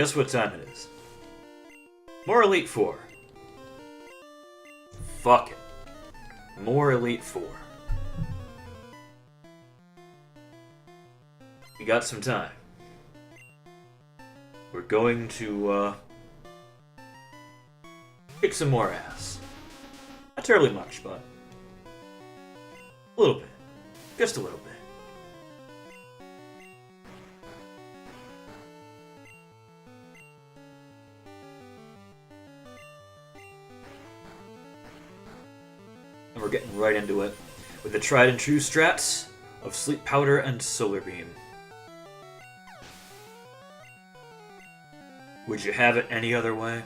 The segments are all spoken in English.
Guess what time it is? More Elite Four. Fuck it. More Elite Four. We got some time. We're going to, kick some more ass. Not terribly much, but a little bit. Just a little bit. And we're getting right into it with the tried and true strats of Sleep Powder and Solar Beam. Would you have it any other way?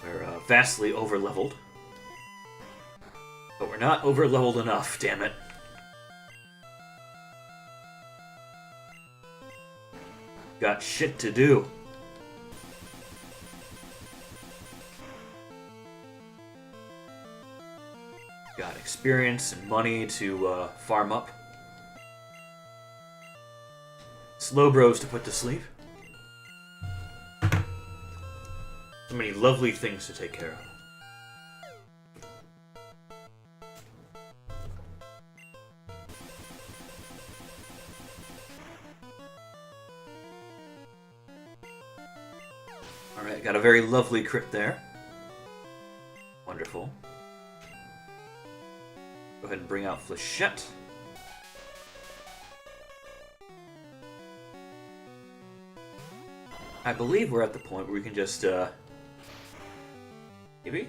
We're vastly over-leveled. But we're not over-leveled enough, damn it. Got shit to do. Got experience and money to farm up. Slow bros to put to sleep. So many lovely things to take care of. Alright, got a very lovely crit there. Wonderful. Go ahead and bring out Flechette. I believe we're at the point where we can just, maybe?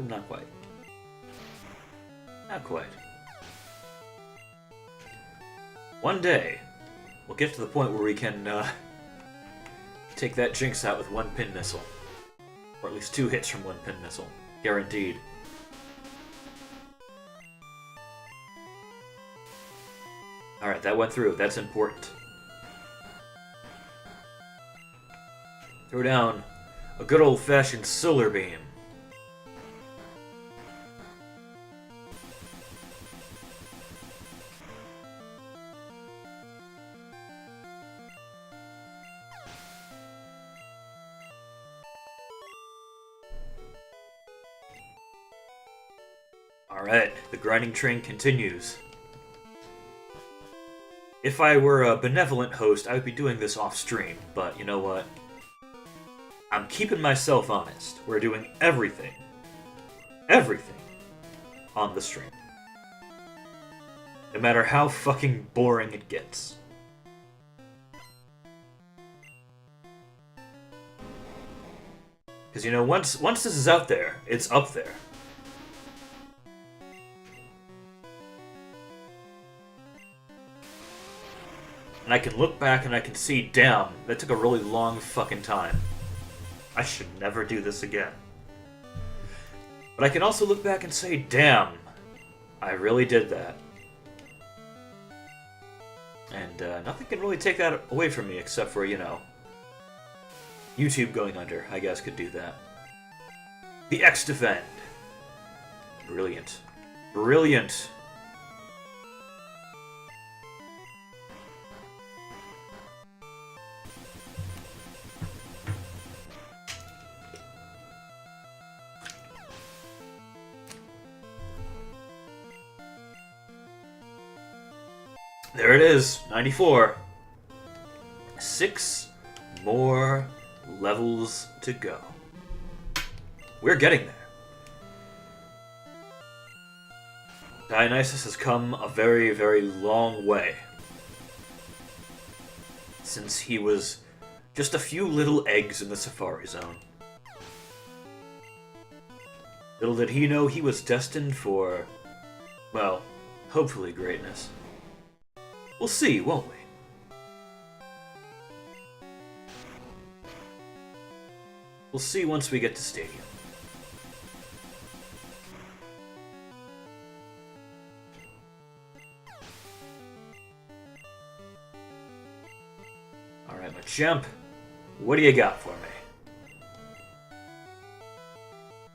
Not quite. Not quite. One day, we'll get to the point where we can, take that Jinx out with one pin missile. Or at least 2 hits from one pin missile. Guaranteed. Alright, that went through. That's important. Throw down a good old-fashioned Solar Beam. Alright, the grinding train continues. If I were a benevolent host, I would be doing this off-stream, but you know what? I'm keeping myself honest. We're doing everything on the stream. No matter how fucking boring it gets. Because, you know, once this is out there, it's up there. And I can look back and I can see, damn, that took a really long fucking time. I should never do this again. But I can also look back and say, damn, I really did that. And nothing can really take that away from me except for, you know, YouTube going under. I guess could do that. The X Defend. Brilliant. Brilliant. There it is, 94. 6 more levels to go. We're getting there. Dionysus has come a very, very long way. Since he was just a few little eggs in the Safari Zone. Little did he know he was destined for, well, hopefully greatness. We'll see, won't we? We'll see once we get to Stadium. Alright, Machamp, what do you got for me?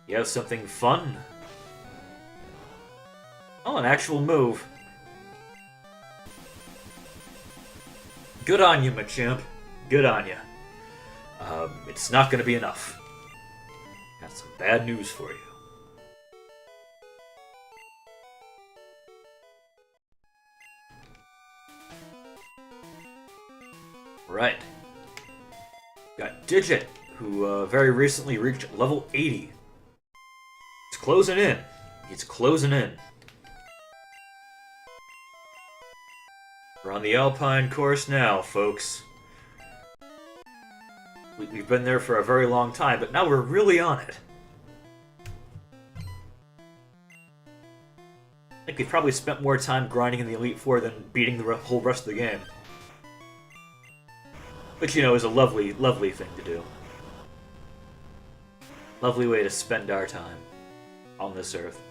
You have something fun? Oh, an actual move. Good on you, Machamp. Good on you. It's not going to be enough. Got some bad news for you. Right. Got Digit, who very recently reached level 80. It's closing in. It's closing in. We're on the Alpine course now, folks. We've been there for a very long time, but now we're really on it. I think we've probably spent more time grinding in the Elite Four than beating the whole rest of the game. Which, you know, is a lovely, lovely thing to do. Lovely way to spend our time on this earth.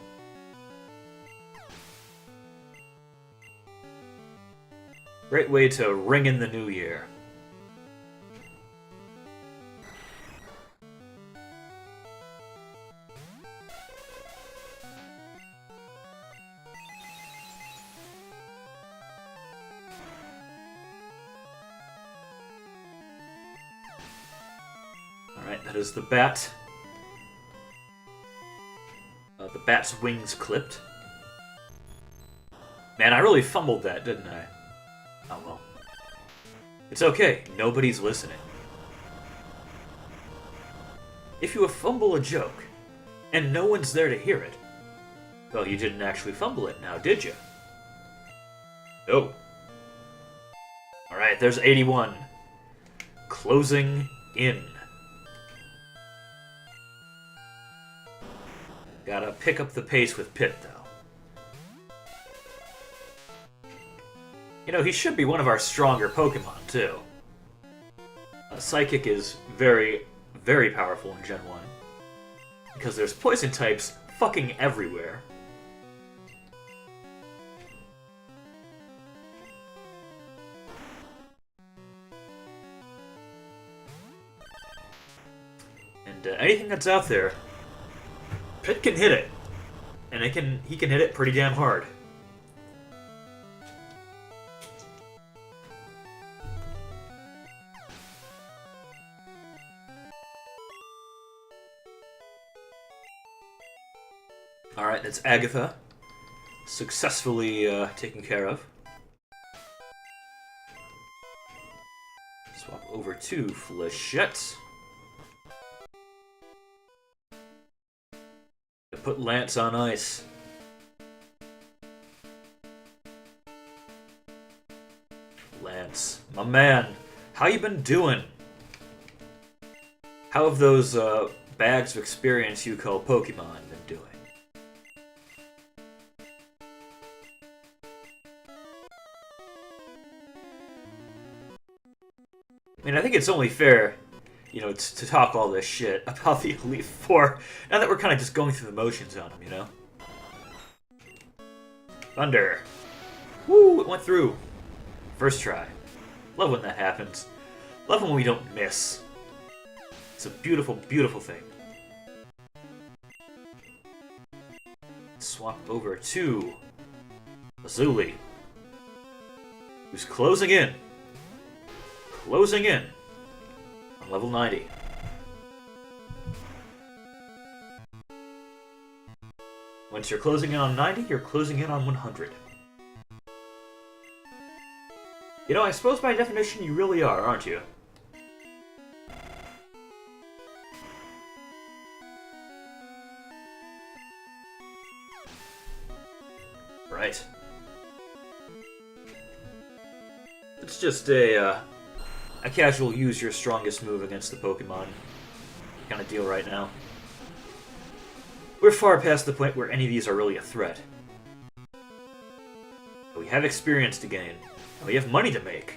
Great way to ring in the new year. Alright, that is the bat. The bat's wings clipped. Man, I really fumbled that, didn't I? Oh well. It's okay, nobody's listening. If you fumble a joke, and no one's there to hear it, well, you didn't actually fumble it now, did you? No. Alright, there's 81. Closing in. Gotta pick up the pace with Pit, though. You know, he should be one of our stronger Pokemon, too. Psychic is very, very powerful in Gen 1. Because there's poison types fucking everywhere. And anything that's out there, Pit can hit it. And he can hit it pretty damn hard. Alright, that's Agatha. Successfully taken care of. Swap over to Flechette. Put Lance on ice. Lance, my man, how you been doing? How have those bags of experience you call Pokemon been doing? I mean, I think it's only fair, you know, to talk all this shit about the Elite Four, now that we're kind of just going through the motions on them, you know? Thunder. Woo, it went through. First try. Love when that happens. Love when we don't miss. It's a beautiful, beautiful thing. Swap over to Azuli, who's closing in. Closing in on level 90. Once you're closing in on 90, you're closing in on 100. You know, I suppose by definition you really are, aren't you? Right. It's just a casual use your strongest move against the Pokemon kind of deal right now. We're far past the point where any of these are really a threat. But we have experience to gain, and we have money to make.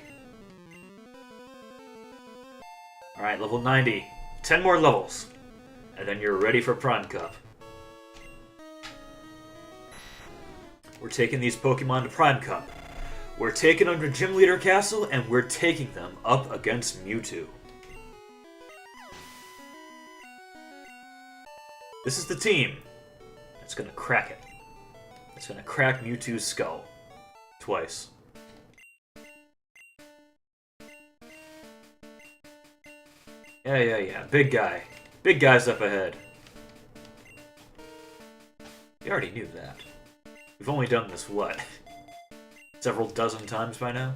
Alright, level 90. 10 more levels, and then you're ready for Prime Cup. We're taking these Pokemon to Prime Cup. We're taking them to Gym Leader Castle, and we're taking them up against Mewtwo. This is the team that's gonna crack it. It's gonna crack Mewtwo's skull. Twice. Yeah. Big guy. Big guy's up ahead. You already knew that. We've only done this, what? Several dozen times by now?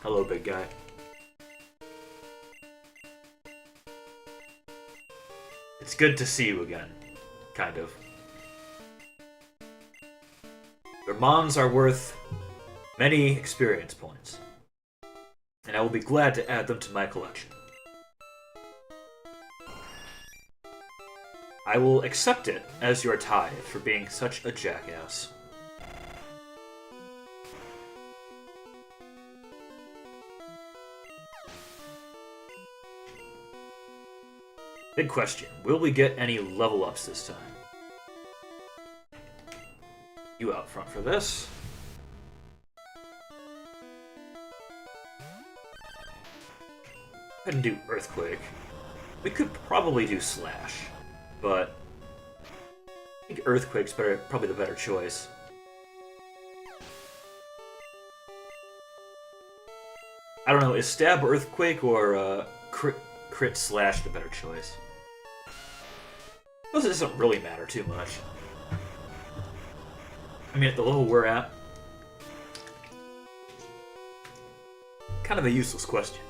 Hello, big guy. It's good to see you again. Kind of. Your mons are worth many experience points, and I will be glad to add them to my collection. I will accept it as your tithe for being such a jackass. Big question, will we get any level ups this time? You out front for this. Couldn't do Earthquake. We could probably do Slash, but I think Earthquake's probably the better choice. I don't know, is Stab Earthquake or crit Slash the better choice? I suppose it doesn't really matter too much. I mean, at the level we're at, kind of a useless question.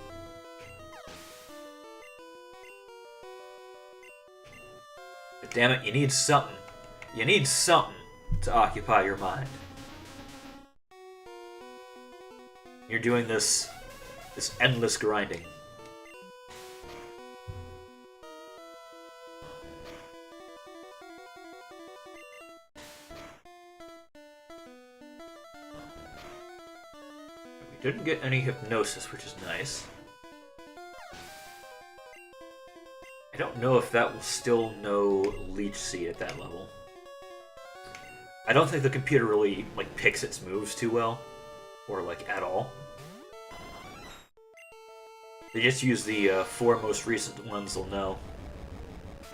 But damn it, you need something. You need something to occupy your mind. You're doing this endless grinding. We didn't get any hypnosis, which is nice. I don't know if that will still know Leech Seed at that level. I don't think the computer really, like, picks its moves too well. Or, like, at all. They just use the 4 most recent ones they'll know.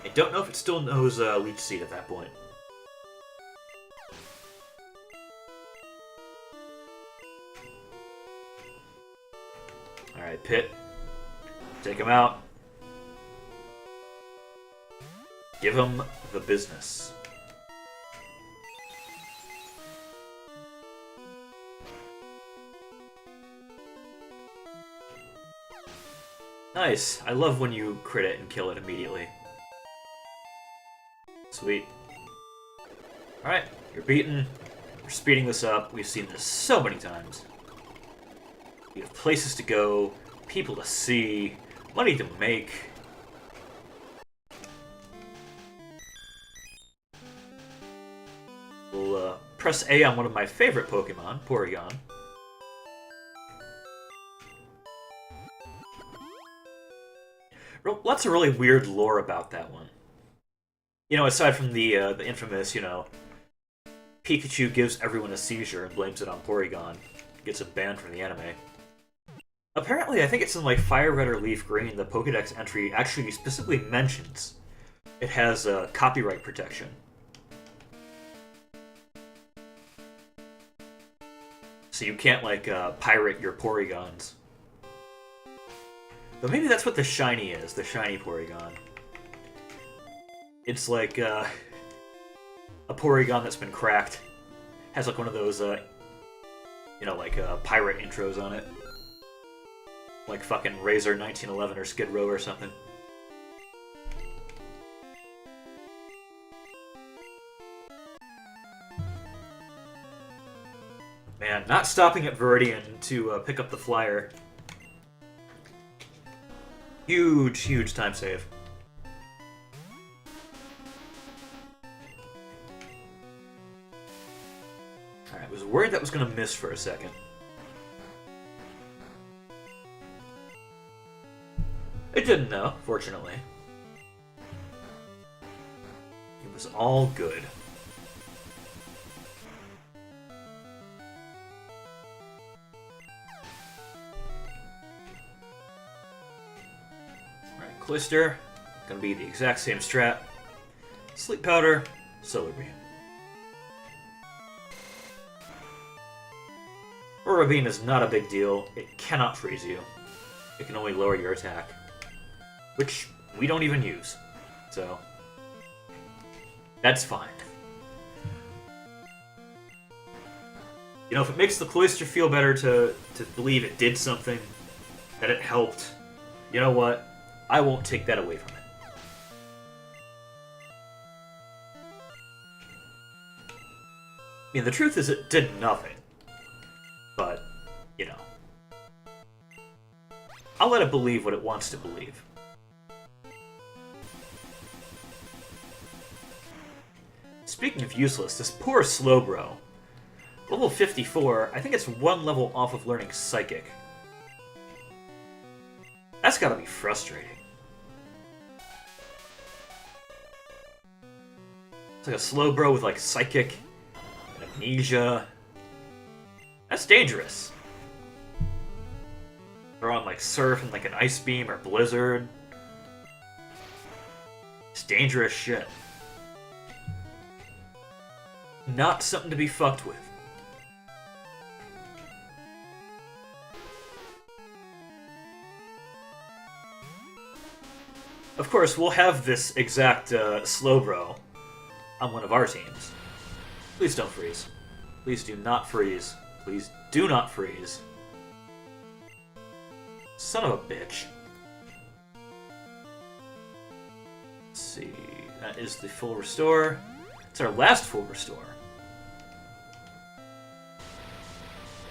I don't know if it still knows Leech Seed at that point. Alright, Pit. Take him out. Give him the business. Nice. I love when you crit it and kill it immediately. Sweet. Alright, you're beaten. We're speeding this up. We've seen this so many times. We have places to go, people to see, money to make. We'll press A on one of my favorite Pokemon, Porygon. Lots of really weird lore about that one. You know, aside from the infamous, you know, Pikachu gives everyone a seizure and blames it on Porygon. Gets it banned from the anime. Apparently, I think it's in, like, Fire Red or Leaf Green, the Pokedex entry actually specifically mentions it has copyright protection. So you can't, like, pirate your Porygons. But maybe that's what the shiny is, the shiny Porygon. It's like, a Porygon that's been cracked. Has, like, one of those, you know, like, pirate intros on it. Like fucking Razor 1911 or Skid Row or something. Man, not stopping at Viridian to pick up the flyer. Huge, huge time save. Alright, I was worried that was going to miss for a second. It didn't know, fortunately. It was all good. Alright, Clister. Gonna be the exact same strat. Sleep Powder, Solar Beam. Aurora Beam is not a big deal. It cannot freeze you. It can only lower your attack. Which we don't even use. So, that's fine. You know, if it makes the Cloister feel better to believe it did something, that it helped, you know what? I won't take that away from it. I mean, the truth is it did nothing. But, you know. I'll let it believe what it wants to believe. Speaking of useless, this poor Slowbro. Level 54, I think it's one level off of learning Psychic. That's gotta be frustrating. It's like a Slowbro with like Psychic and Amnesia. That's dangerous. They're on like Surf and like an Ice Beam or Blizzard. It's dangerous shit. Not something to be fucked with. Of course, we'll have this exact Slowbro on one of our teams. Please don't freeze. Please do not freeze. Please do not freeze. Son of a bitch. Let's see. That is the full restore. It's our last full restore.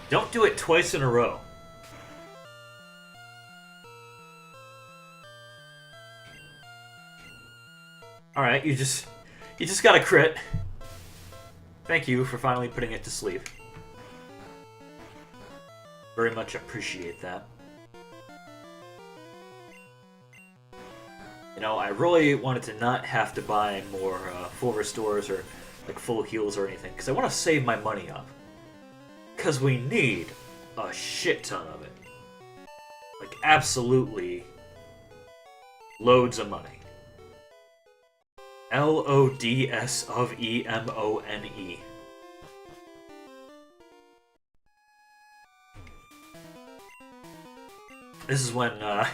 Don't do it twice in a row. Alright, you just got a crit. Thank you for finally putting it to sleep. Very much appreciate that. You know, I really wanted to not have to buy more full restores or like full heals or anything, because I want to save my money up. Because we need a shit ton of it. Like, absolutely loads of money. LODS of EMONE. This is when the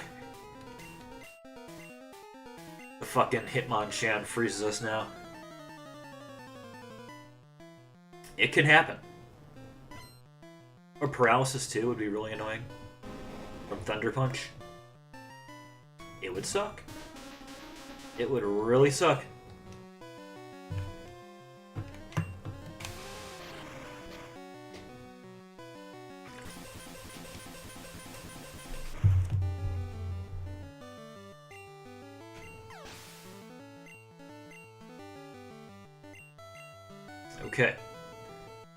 fucking Hitmonchan freezes us now. It can happen. Or Paralysis too would be really annoying. From Thunder Punch. It would suck. It would really suck. Okay.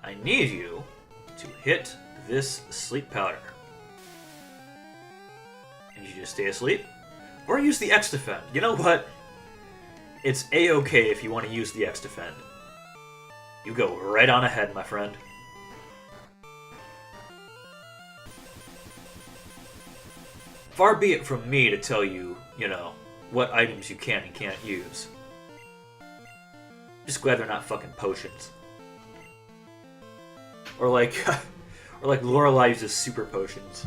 I need you to hit this sleep powder. And you just stay asleep. Or use the X-Defend. You know what? It's A-okay if you want to use the X-Defend. You go right on ahead, my friend. Far be it from me to tell you, you know, what items you can and can't use. Just glad they're not fucking potions. Or like Lorelei uses super potions.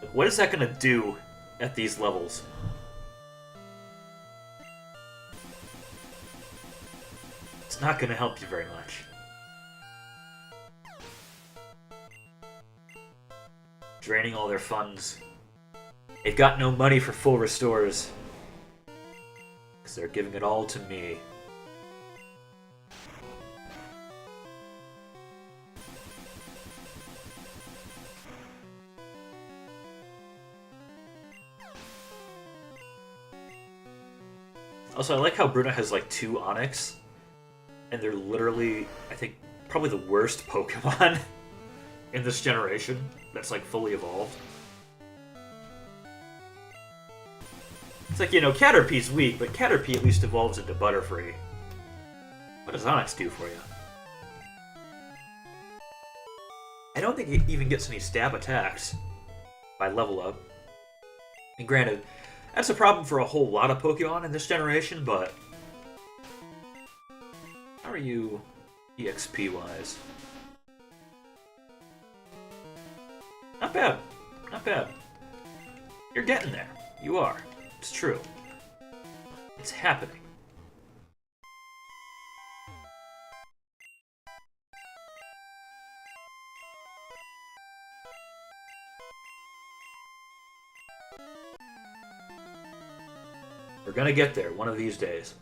Like, what is that gonna do at these levels? It's not gonna help you very much. Draining all their funds. They've got no money for full restores. Because they're giving it all to me. Also, I like how Bruna has like 2 Onyx, and they're literally, I think, probably the worst Pokemon in this generation that's like fully evolved. It's like, you know, Caterpie's weak, but Caterpie at least evolves into Butterfree. What does Onyx do for you? I don't think it even gets any stab attacks by level up. And granted, that's a problem for a whole lot of Pokemon in this generation, but are you EXP-wise? Not bad. Not bad. You're getting there. You are. It's true. It's happening. We're gonna get there one of these days.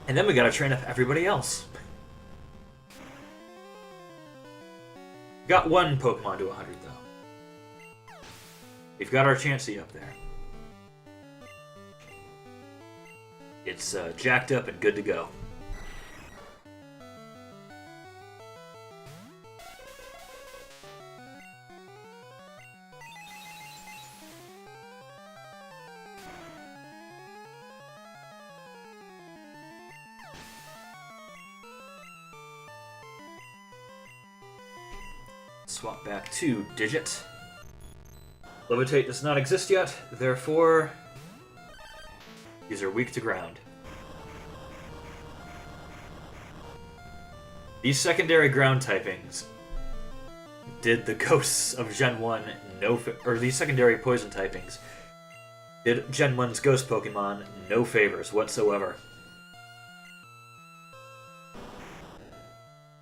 And then we gotta train up everybody else. Got one Pokemon to 100 though. We've got our Chansey up there. It's jacked up and good to go. Swap back to Digit. Levitate does not exist yet, therefore these are weak to ground. These secondary ground typings did the ghosts of Gen 1 or these secondary poison typings did Gen 1's ghost Pokemon no favors whatsoever.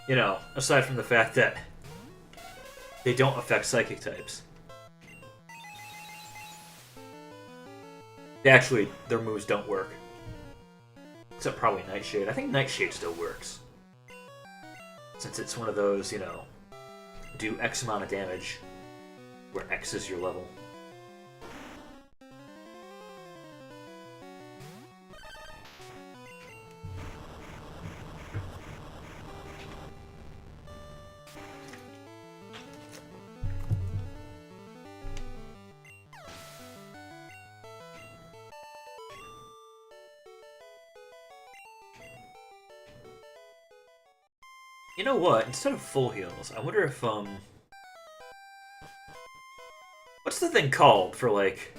You know, aside from the fact that they don't affect psychic types. Actually, their moves don't work. Except probably Nightshade. I think Nightshade still works. Since it's one of those, you know, do X amount of damage, where X is your level. You know what? Instead of full heals, I wonder if, what's the thing called for, like,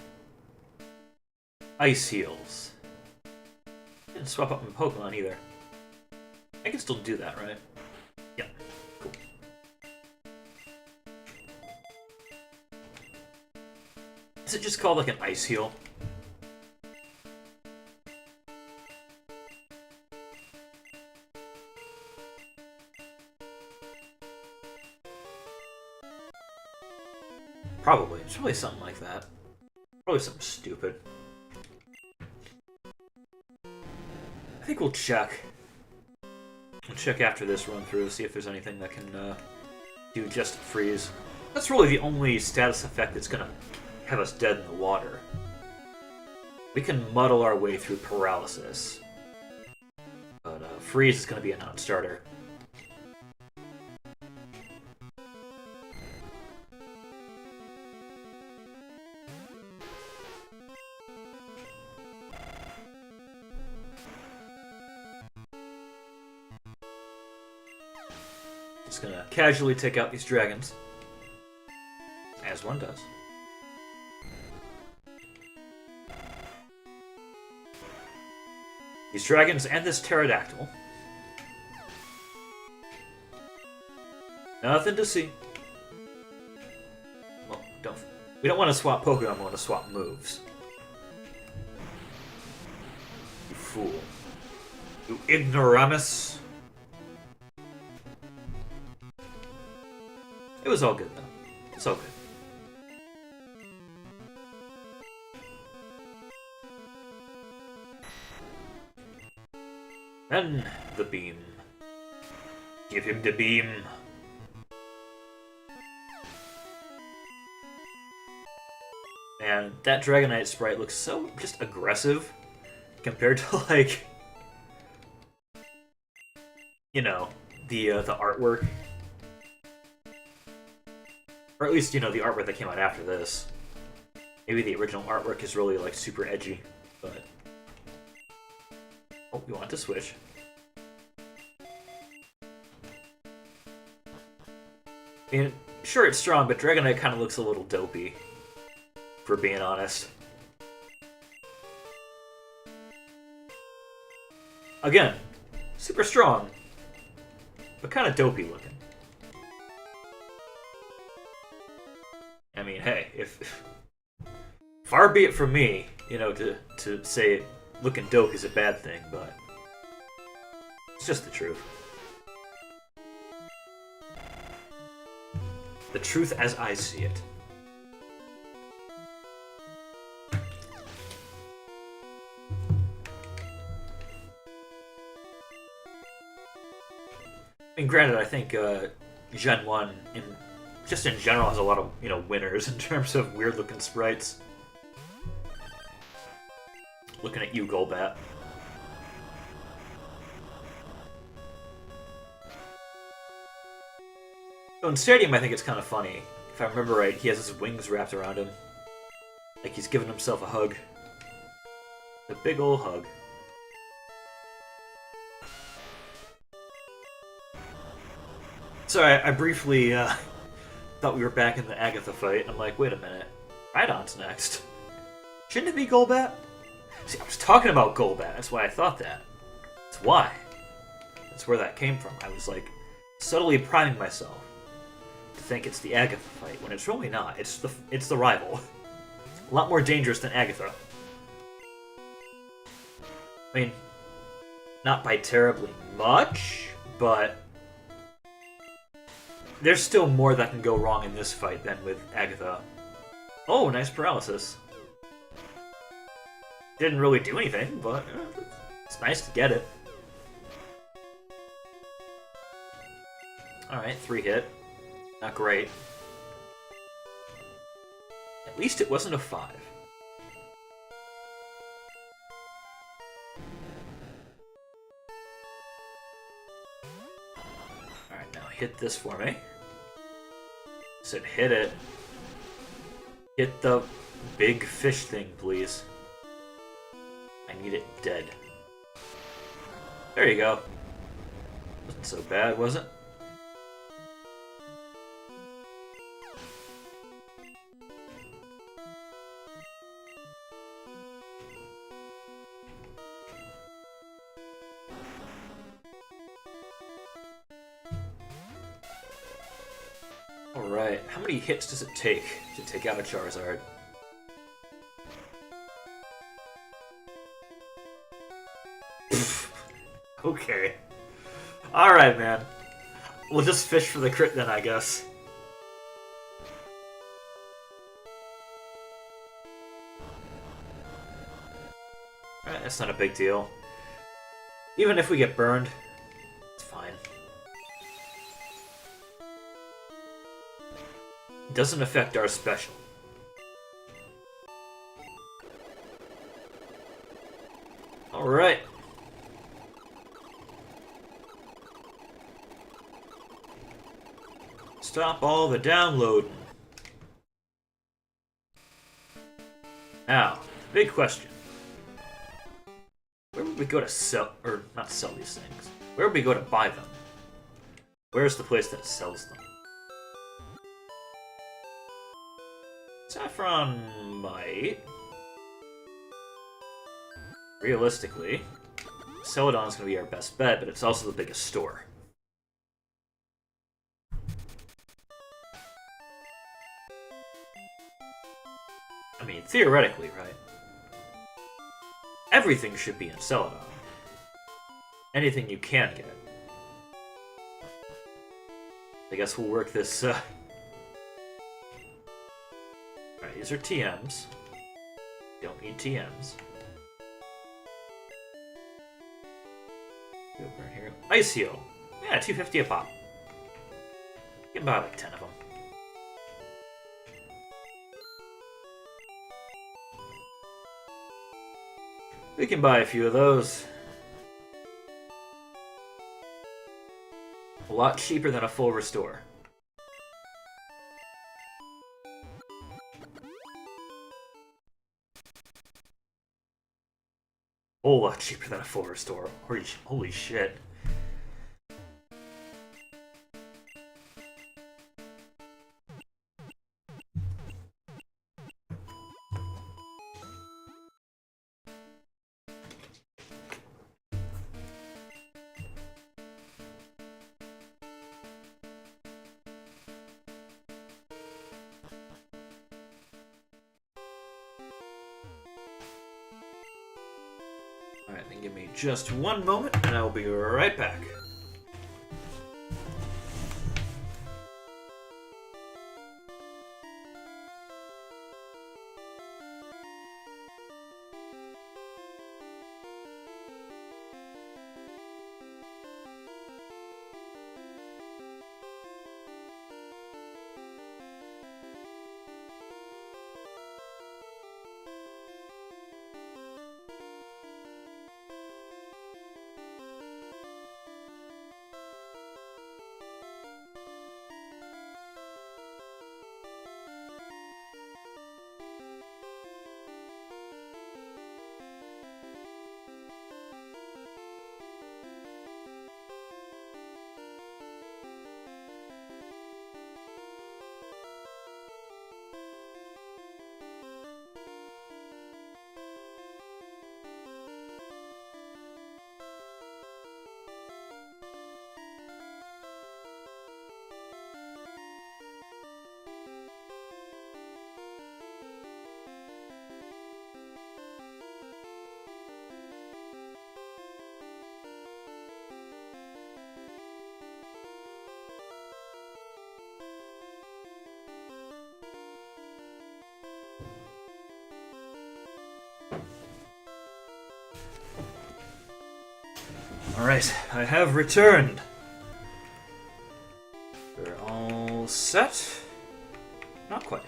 ice heals? I didn't swap up my Pokemon either. I can still do that, right? Yeah. Cool. Is it just called, like, an ice heal? Probably. It's probably something like that. Probably something stupid. I think we'll check. We'll check after this run through, see if there's anything that can do just freeze. That's really the only status effect that's gonna have us dead in the water. We can muddle our way through paralysis. But freeze is gonna be a non-starter. Just gonna casually take out these dragons. As one does. These dragons and this pterodactyl. Nothing to see. Well, we don't want to swap Pokemon, we want to swap moves. You fool. You ignoramus. It was all good, though. It's all good. And the beam. Give him the beam. And that Dragonite sprite looks so just aggressive compared to, like, you know, the artwork. Or at least, you know, the artwork that came out after this. Maybe the original artwork is really, like, super edgy, but... Oh, we want to switch. I mean, Sure, it's strong, but Dragonite kind of looks a little dopey, for being honest. Again, super strong, but kind of dopey looking. I mean, hey, if far be it from me, you know, to say looking dope is a bad thing, but it's just the truth. The truth as I see it. I mean, granted, I think Genwun, just in general, has a lot of, you know, winners in terms of weird-looking sprites. Looking at you, Golbat. So in Stadium, I think it's kind of funny. If I remember right, he has his wings wrapped around him. Like he's giving himself a hug. A big ol' hug. Sorry, I briefly thought we were back in the Agatha fight. I'm like, wait a minute. Rhydon's next. Shouldn't it be Golbat? See, I was talking about Golbat. That's why I thought that. That's why. That's where that came from. I was like subtly priming myself to think it's the Agatha fight when it's really not. It's the rival. A lot more dangerous than Agatha. I mean, not by terribly much, but there's still more that can go wrong in this fight than with Agatha. Oh, nice paralysis. Didn't really do anything, but it's nice to get it. Alright, 3-hit. Not great. At least it wasn't a 5. Alright, now hit this for me. Said hit it. Hit the big fish thing, please. I need it dead. There you go. Wasn't so bad, was it? Alright, how many hits does it take to take out a Charizard? Okay. Alright, man. We'll just fish for the crit then, I guess. Alright, that's not a big deal. Even if we get burned, it's fine. It doesn't affect our special. Alright. Stop all the downloading. Now, big question. Where would we go to sell, or not sell these things? Where would we go to buy them? Where's the place that sells them? Saffron might. Realistically, Celadon's gonna be our best bet, but it's also the biggest store. I mean, theoretically, right? Everything should be in Celadon. Anything you can get. I guess we'll work this, Alright, these are TMs. Don't need TMs. Go burn here. Ice Heal. Yeah, 250 a pop. You can buy like 10 of them. We can buy a few of those. A lot cheaper than a full restore. A whole lot cheaper than a full restore. Holy shit. Alright, then give me just one moment and I will be right back. Alright, I have returned. We're all set? Not quite.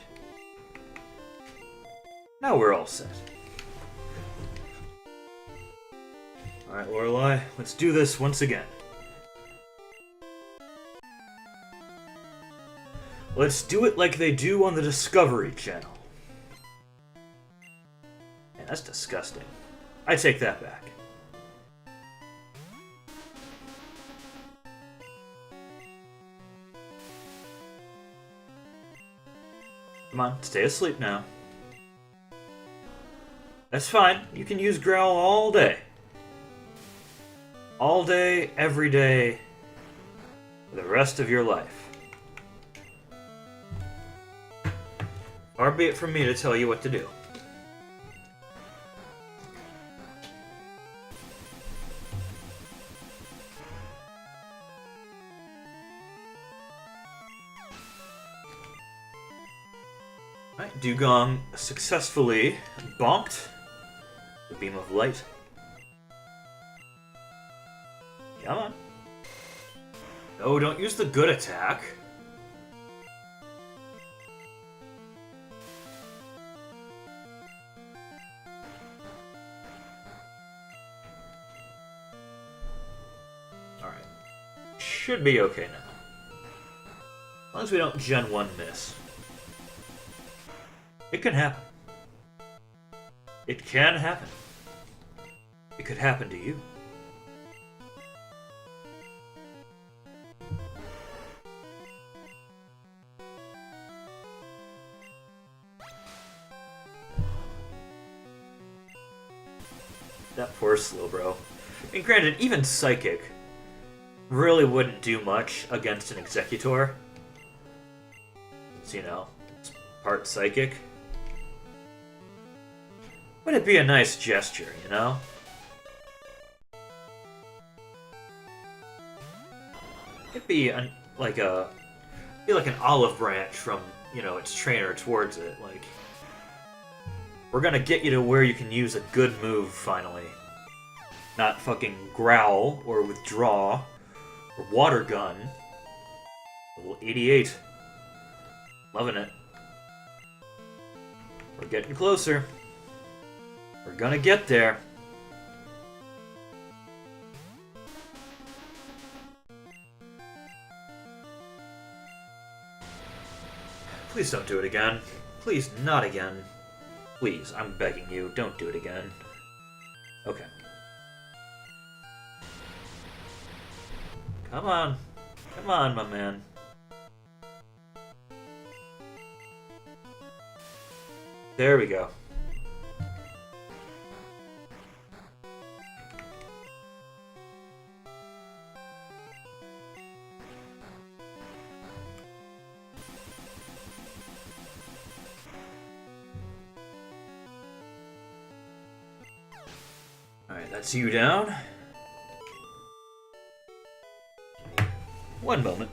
Now we're all set. Alright, Lorelei, let's do this once again. Let's do it like they do on the Discovery Channel. Man, that's disgusting. I take that back. Come on, stay asleep now. That's fine. You can use Growl all day. All day, every day, for the rest of your life. Far be it from me to tell you what to do. Alright, Dugong successfully bonked the beam of light. Come on. No, don't use the good attack. Alright. Should be okay now. As long as we don't Genwun miss. It can happen. It can happen. It could happen to you. That poor Slowbro. And granted, even Psychic really wouldn't do much against an Executor. So, you know, it's part Psychic. But it'd be a nice gesture, you know? It'd be like an olive branch from, you know, its trainer towards it. Like, we're gonna get you to where you can use a good move finally. Not fucking Growl or Withdraw or Water Gun. Level 88. Loving it. We're getting closer. We're gonna get there. Please don't do it again. Please, not again. Please, I'm begging you, don't do it again. Okay. Come on. Come on, my man. There we go. Alright, that's you down. One moment.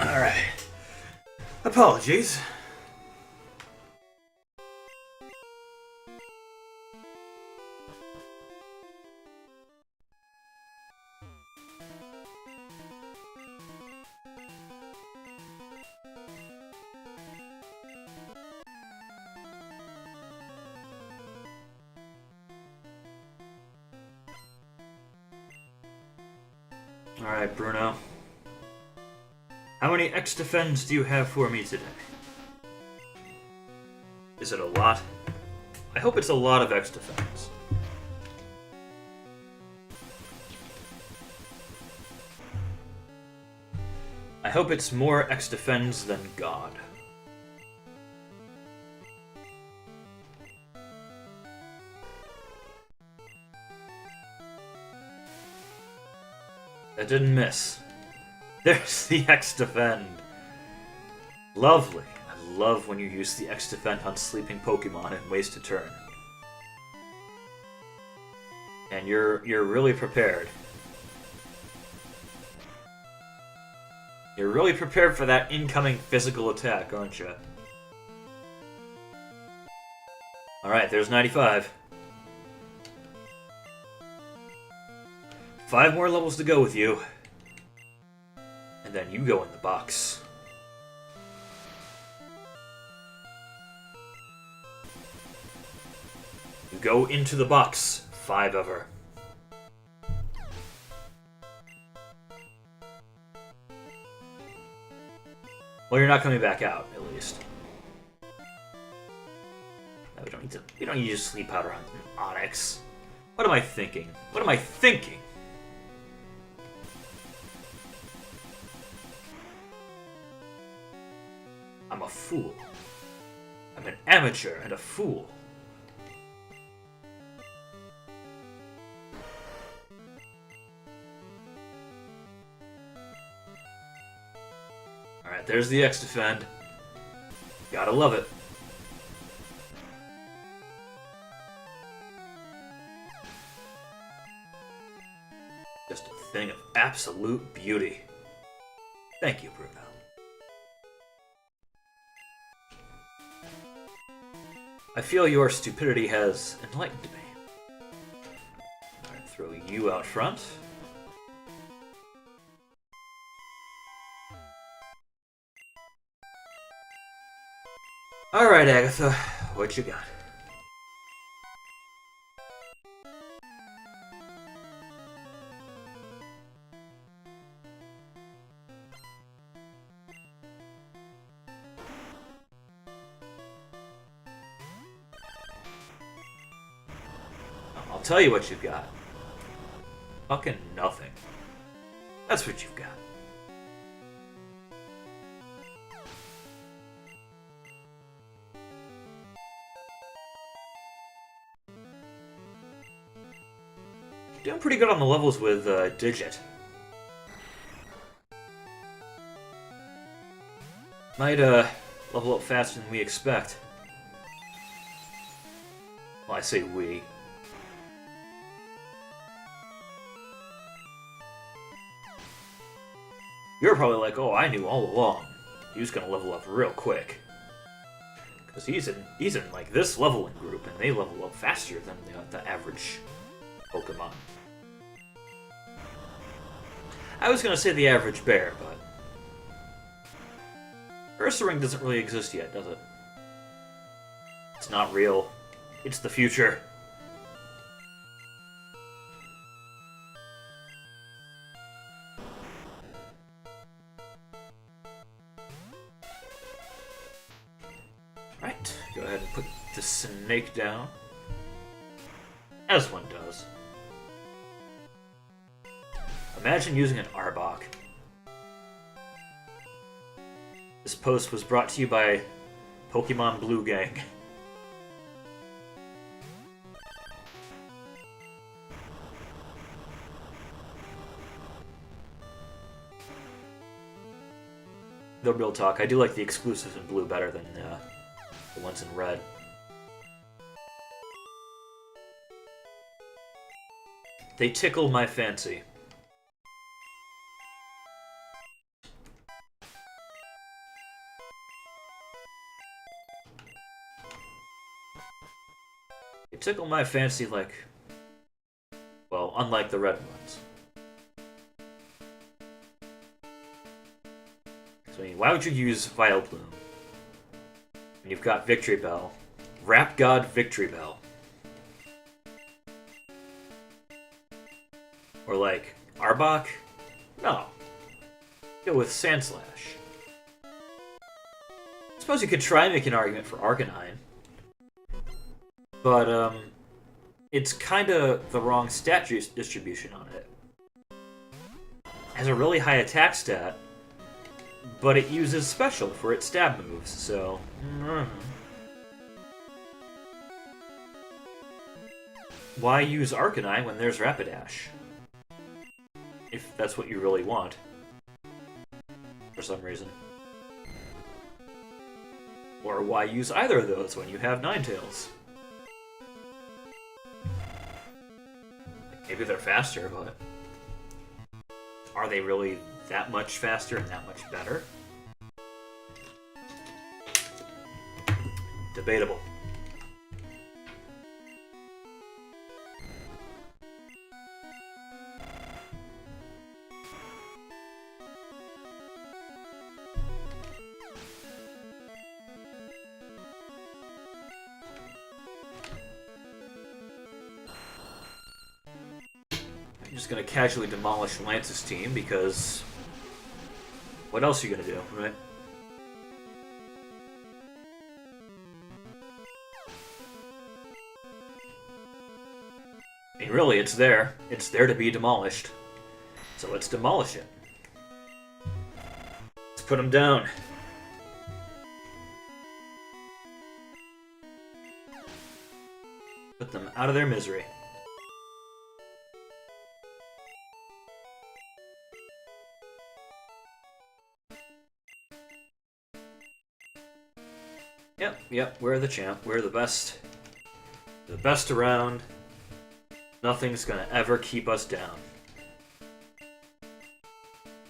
Alright. Apologies. Alright, Bruno. How many X defends do you have for me today? Is it a lot? I hope it's a lot of X defense. I hope it's more X defends than God. That didn't miss. There's the X defend. Lovely. I love when you use the X defend on sleeping Pokemon and waste a turn. And you're really prepared. You're really prepared for that incoming physical attack, aren't you? Alright, there's 95. 5 more levels to go with you. And then you go in the box. You go into the box. 5 ever. Well, you're not coming back out, at least. No, we don't need to use sleep powder on Onyx. What am I thinking? What am I thinking? I'm a fool. I'm an amateur and a fool. Alright, there's the X defend. Gotta love it. Just a thing of absolute beauty. Thank you, Bruno. I feel your stupidity has enlightened me. Alright, throw you out front. Alright, Agatha, what you got? I'll tell you what you've got. Fucking nothing. That's what you've got. Doing pretty good on the levels with Digit. Might level up faster than we expect. Well, I say we. You're probably like, oh, I knew all along. He was gonna level up real quick. Because he's in like this leveling group, and they level up faster than the average Pokemon. I was gonna say the average bear, but Ursaring doesn't really exist yet, does it? It's not real. It's the future. Right, go ahead and put the snake down. As one does. Imagine using an Arbok. This post was brought to you by Pokemon Blue Gang. No real talk, I do like the exclusives in blue better than the ones in red. They tickle my fancy. They tickle my fancy like... well, unlike the red ones. So, I mean, why would you use Vileplume? When you've got Victory Bell. Rap God Victory Bell. Or like, Arbok? No. Go with Sandslash. I suppose you could try and make an argument for Arcanine. But, it's kind of the wrong stat distribution on it. It has a really high attack stat, but it uses special for its stab moves, so... Why use Arcanine when there's Rapidash? If that's what you really want. For some reason. Or why use either of those when you have Ninetales? Maybe they're faster, but... Are they really that much faster and that much better? Debatable. I'm just gonna casually demolish Lance's team because... What else are you gonna do, right? I mean, really, it's there. It's there to be demolished. So let's demolish it. Let's put them down. Put them out of their misery. Yep, we're the champ. We're the best. The best around. Nothing's gonna ever keep us down.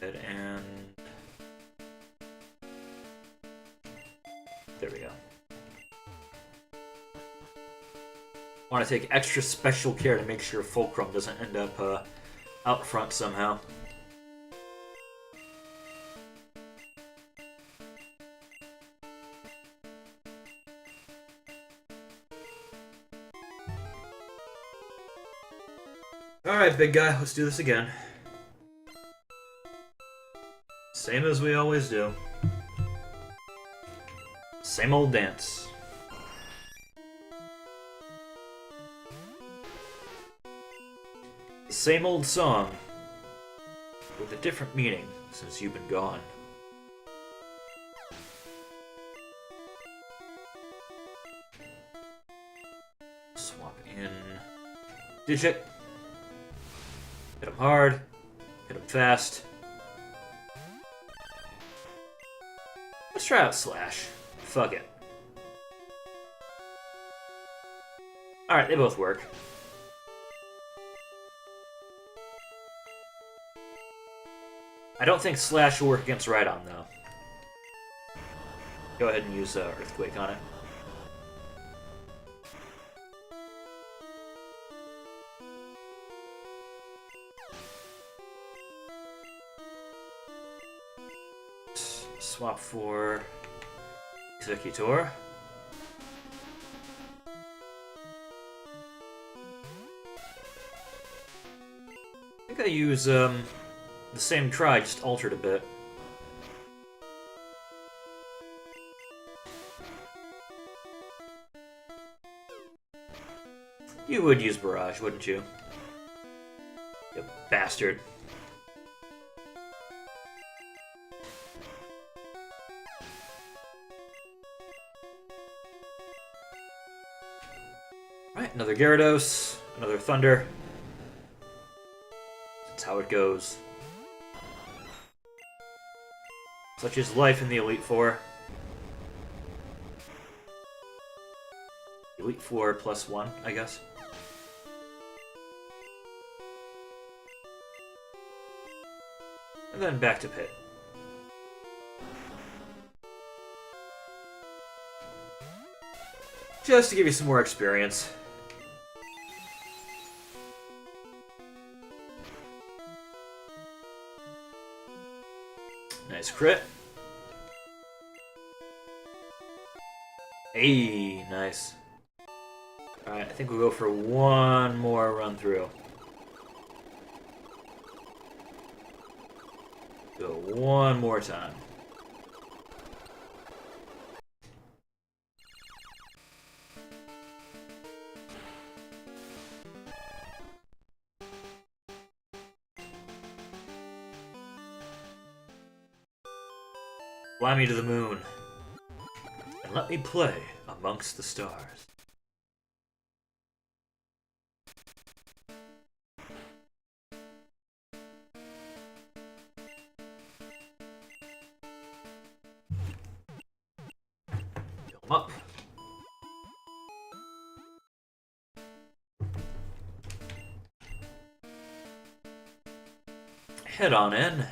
And... There we go. Want to take extra special care to make sure Fulcrum doesn't end up out front somehow. Alright, big guy, let's do this again. Same as we always do. Same old dance. The same old song, with a different meaning since you've been gone. Swap in Digit. Hit him hard. Hit him fast. Let's try out Slash. Fuck it. Alright, they both work. I don't think Slash will work against Rhydon, though. Go ahead and use Earthquake on it. Swap for Executor. I think I use the same try, just altered a bit. You would use Barrage, wouldn't you? You bastard. Alright, another Gyarados, another Thunder. That's how it goes. Such is life in the Elite Four. Elite Four +1, I guess. And then back to Pit. Just to give you some more experience. Nice crit. Hey, nice. Alright, I think we'll go for one more run through. Go one more time. Fly me to the moon, and let me play amongst the stars. Fill 'em up. Head on in.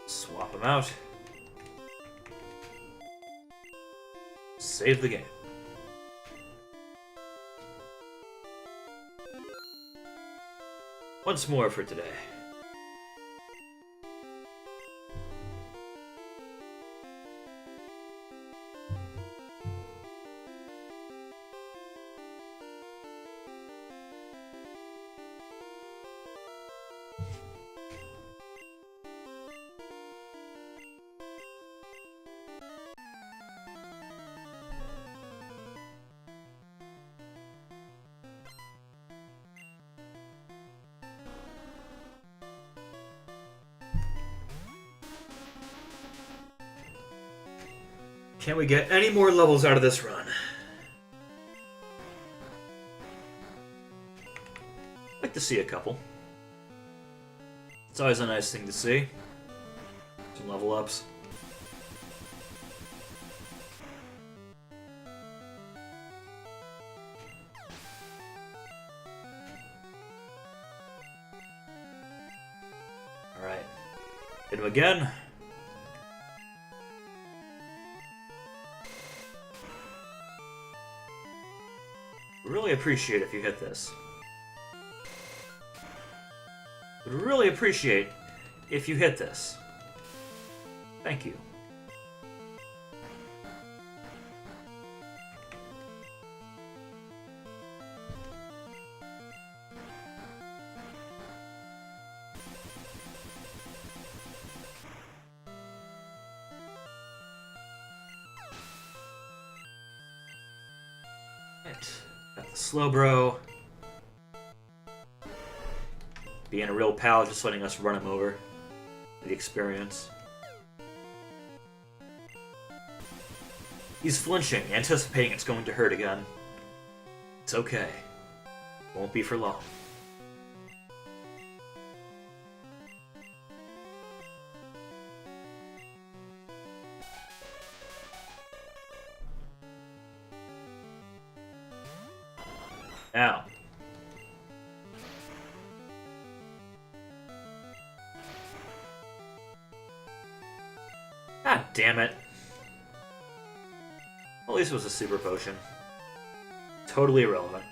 Swap them out. Save the game. Once more for today. Can we get any more levels out of this run? I'd like to see a couple. It's always a nice thing to see. Some level ups. Alright. Hit him again. Really appreciate if you hit this. Would really appreciate if you hit this. Thank you. Got the slow bro. Being a real pal, just letting us run him over. The experience. He's flinching, anticipating it's going to hurt again. It's okay. Won't be for long. Now. God damn it. At least it was a super potion. Totally irrelevant.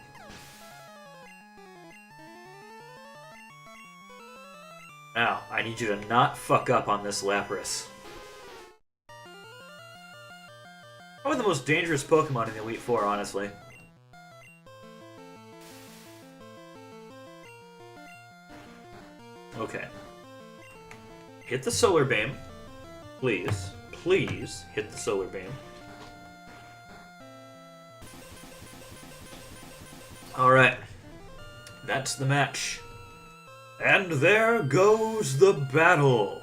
Now, I need you to not fuck up on this Lapras. Probably the most dangerous Pokemon in the Elite Four, honestly. Okay. Hit the Solar Beam. Please. Please hit the Solar Beam. Alright. That's the match. And there goes the battle.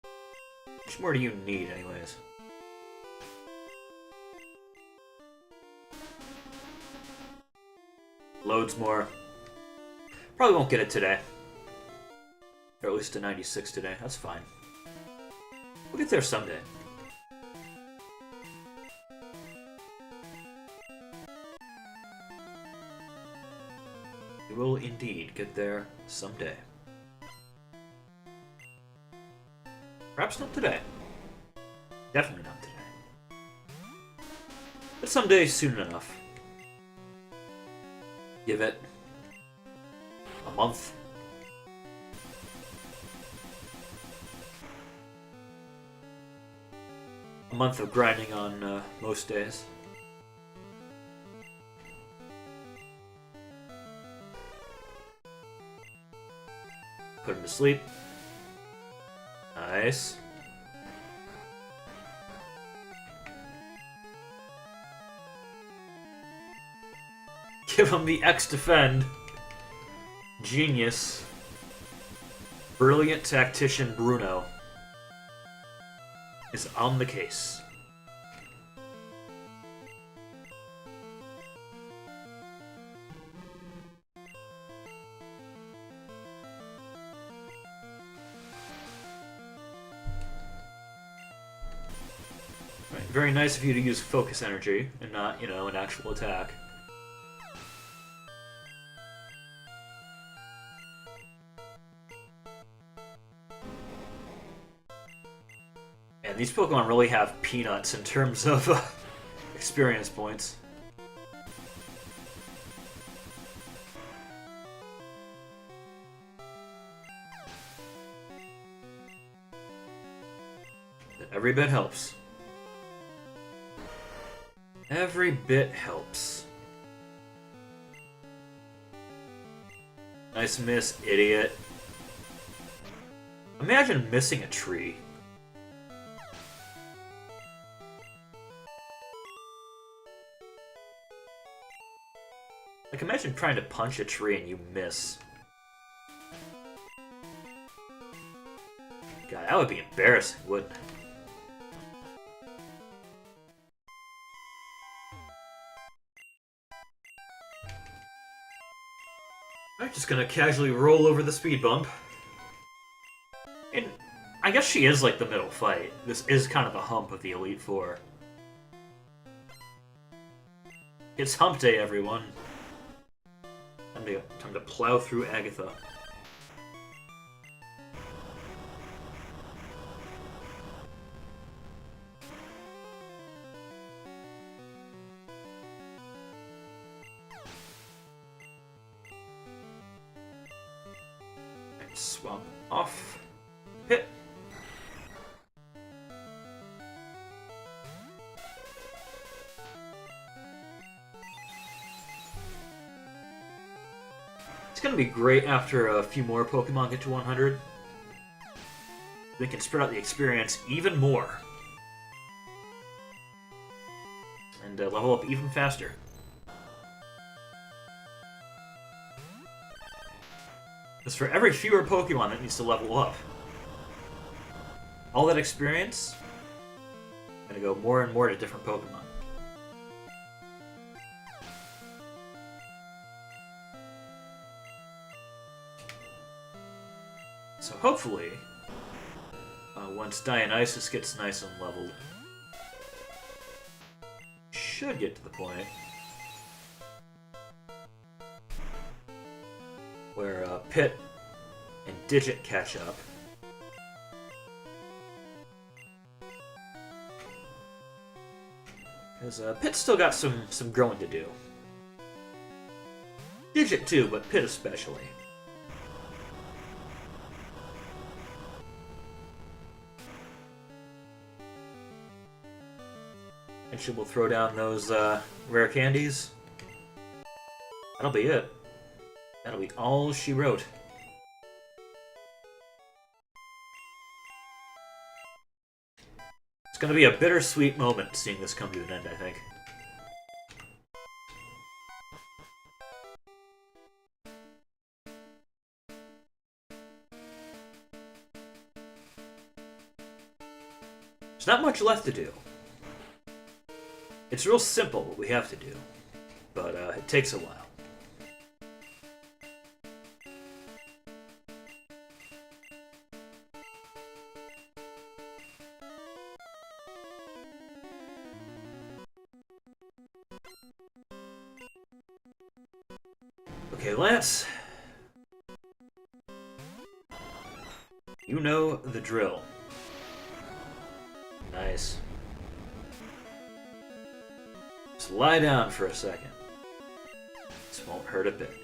How much more do you need, anyways? Loads more. Probably won't get it today. Or at least a 96 today. That's fine. We'll get there someday. We will indeed get there someday. Perhaps not today. Definitely not today. But someday soon enough. Give it a month. A month of grinding on most days. Put him to sleep. Nice. Give him the X defend. Genius. Brilliant tactician Bruno is on the case. Right, very nice of you to use focus energy and not, you know, an actual attack. And these Pokemon really have peanuts in terms of experience points. Every bit helps. Every bit helps. Nice miss, idiot. Imagine missing a tree. Like, imagine trying to punch a tree and you miss. God, that would be embarrassing, wouldn't it? I'm just gonna casually roll over the speed bump. And I guess she is like the middle fight. This is kind of the hump of the Elite Four. It's hump day, everyone. Time to plow through Agatha. And swap off. Hit. It's gonna be great after a few more Pokemon get to 100. They can spread out the experience even more. And level up even faster. Because for every fewer Pokemon that needs to level up, all that experience is gonna go more and more to different Pokemon. So hopefully, once Dionysus gets nice and leveled, should get to the point where Pit and Digit catch up. Because Pit's still got some growing to do. Digit too, but Pit especially. And she will throw down those rare candies. That'll be it. That'll be all she wrote. It's gonna be a bittersweet moment seeing this come to an end, I think. There's not much left to do. It's real simple what we have to do, but it takes a while. Okay, Lance. You know the drill. Nice. Just lie down for a second. This won't hurt a bit.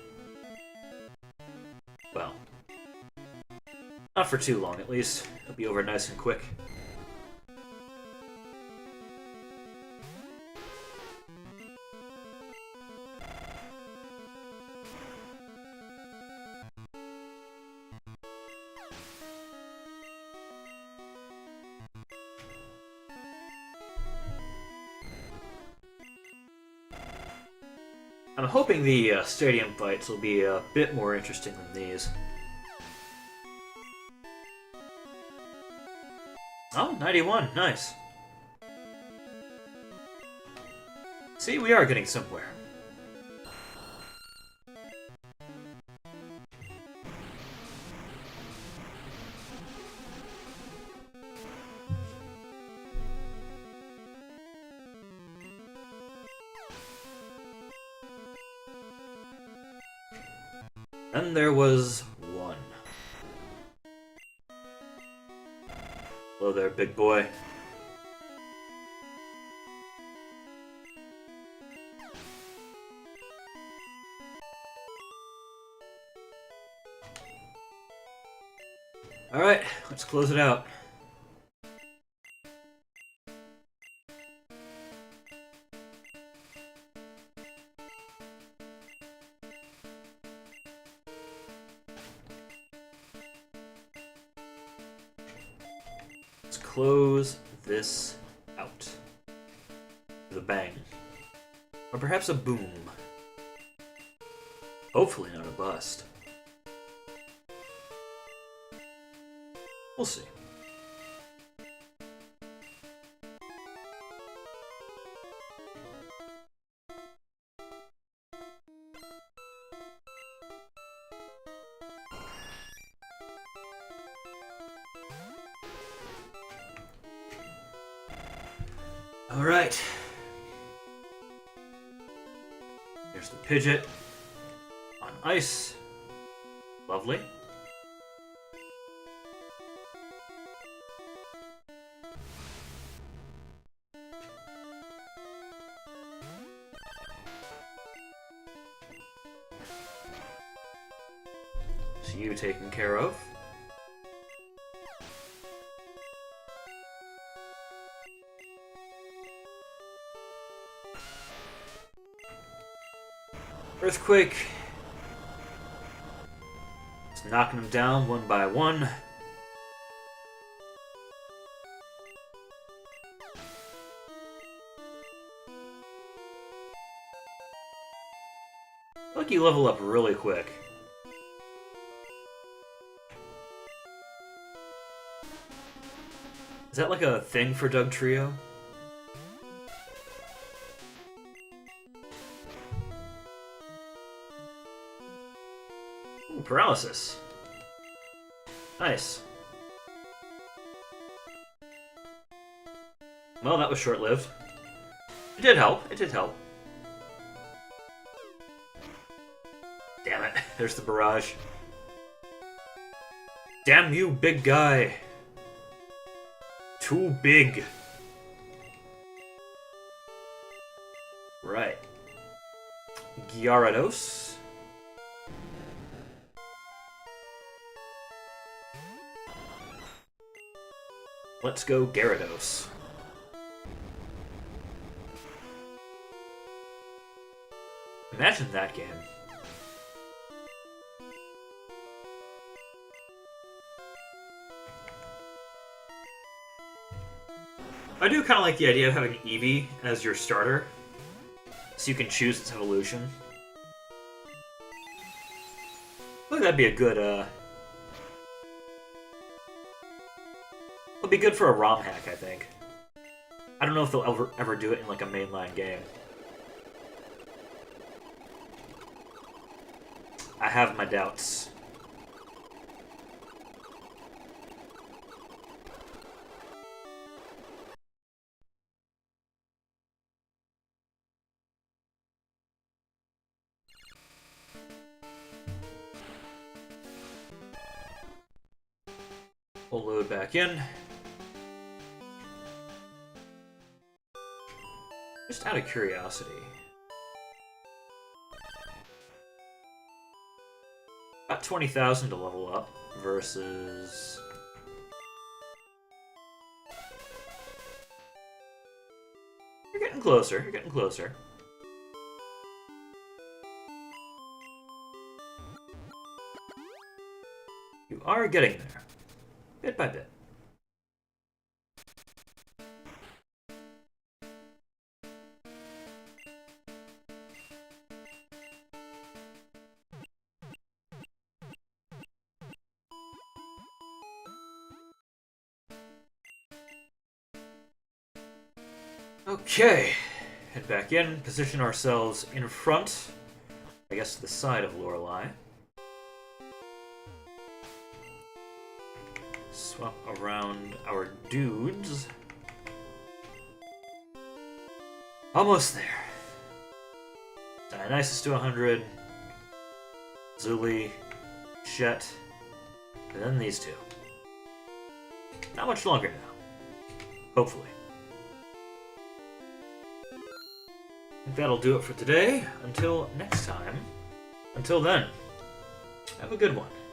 Well, not for too long, at least. It'll be over nice and quick. I'm hoping the stadium fights will be a bit more interesting than these. Oh, 91. Nice. See, we are getting somewhere. And there was one. Hello there, big boy. Alright, let's close it out. Let's close this out. With a bang. Or perhaps a boom. Hopefully not a bust. We'll see. All right. Here's the Pidgeot on ice. Lovely. So you taken care of. Earthquake. Just knocking them down one by one. Look, you level up really quick. Is that like a thing for Doug Trio? Ooh, paralysis. Nice. Well, that was short-lived. It did help. It did help. Damn it. There's the barrage. Damn you, big guy. Too big. Right. Gyarados. Let's go Gyarados. Imagine that game. I do kind of like the idea of having Eevee as your starter, so you can choose its evolution. I think that'd be a good, it'll be good for a ROM hack, I think. I don't know if they'll ever do it in, like, a mainline game. I have my doubts. We'll load back in. Just out of curiosity. About 20,000 to level up versus... You're getting closer, you're getting closer. You are getting there. Bit by bit. Okay, head back in, position ourselves in front, I guess the side of Lorelei. Swap around our dudes. Almost there. Dionysus to 100. Zuli. Jet. And then these two. Not much longer now. Hopefully. I think that'll do it for today. Until next time. Until then, have a good one.